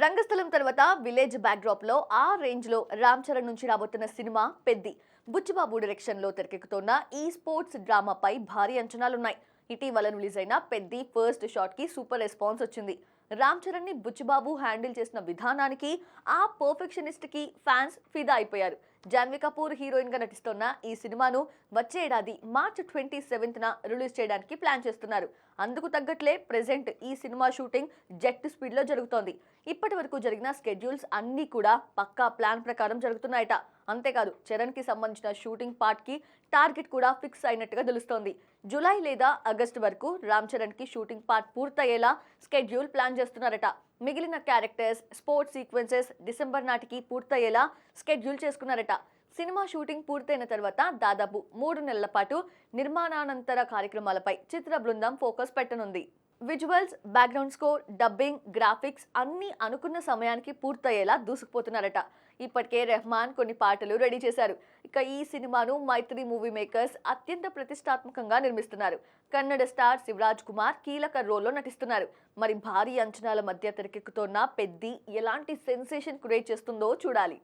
రంగస్థలం తర్వాత village backdrop లో ఆ రేంజ్ లో రామ్ చరణ్ నుంచి రాబోతున్న సినిమా పెద్ది. బుచ్చిబాబు డైరెక్షన్ లో తెరకెక్కుతున్న ఈ స్పోర్ట్స్ డ్రామాపై భారీ అంచనాలున్నాయి. ఇటీవల రిలీజ్ అయిన పెద్ది ఫస్ట్ షాట్ కి సూపర్ రెస్పాన్స్ వచ్చింది. రామ్ చరణ్ ని బుచ్చిబాబు హ్యాండిల్ చేసిన విధానానికి, ఆ పర్ఫెక్షనిస్ట్ కి ఫ్యాన్స్ ఫిదా అయిపోయారు. జాన్వీ కపూర్ హీరోయిన్ గా నటిస్తున్న ఈ సినిమాను వచ్చే ఏడాది మార్చ్ 27న రిలీజ్ చేయడానికి ప్లాన్ చేస్తున్నారు. అందుకు తగ్గట్లే ప్రెజెంట్ ఈ సినిమా షూటింగ్ జెట్ స్పీడ్ లో జరుగుతోంది. ఇప్పటి వరకు జరిగిన స్కెడ్యూల్స్ అన్నీ కూడా పక్కా ప్లాన్ ప్రకారం జరుగుతున్నాయట. అంతేకాదు, చరణ్ కి సంబంధించిన షూటింగ్ పార్ట్ కి టార్గెట్ కూడా ఫిక్స్ అయినట్టుగా తెలుస్తోంది. జూలై లేదా ఆగస్టు వరకు రామ్ చరణ్ కి షూటింగ్ పార్ట్ పూర్తయ్యేలా స్కెడ్యూల్ ప్లాన్ చేస్తున్నారట. మిగిలిన క్యారెక్టర్స్, స్పోర్ట్స్ సీక్వెన్సెస్ డిసెంబర్ నాటికి పూర్తయ్యేలా స్కెడ్యూల్ చేసుకున్నారట. సినిమా షూటింగ్ పూర్తయిన తర్వాత దాదాపు 3 నెలల పాటు నిర్మాణానంతర కార్యక్రమాలపై చిత్ర బృందం ఫోకస్ పెట్టనుంది. Visuals, background score, dubbing, graphics అన్నీ అనుకున్న సమయానికి పూర్తయ్యేలా దూసుకుపోతున్నారట. ఇప్పటికే రెహమాన్ కొన్ని పాటలు రెడీ చేశారు. ఇక ఈ సినిమాను మైత్రి మూవీ మేకర్స్ అత్యంత ప్రతిష్టాత్మకంగా నిర్మిస్తున్నారు. కన్నడ స్టార్ శివరాజ్ కుమార్ కీలక రోల్లో నటిస్తున్నారు. మరి భారీ అంచనాల మధ్య తెరకెక్కుతోన్న పెద్ది ఎలాంటి సెన్సేషన్ క్రియేట్ చేస్తుందో చూడాలి.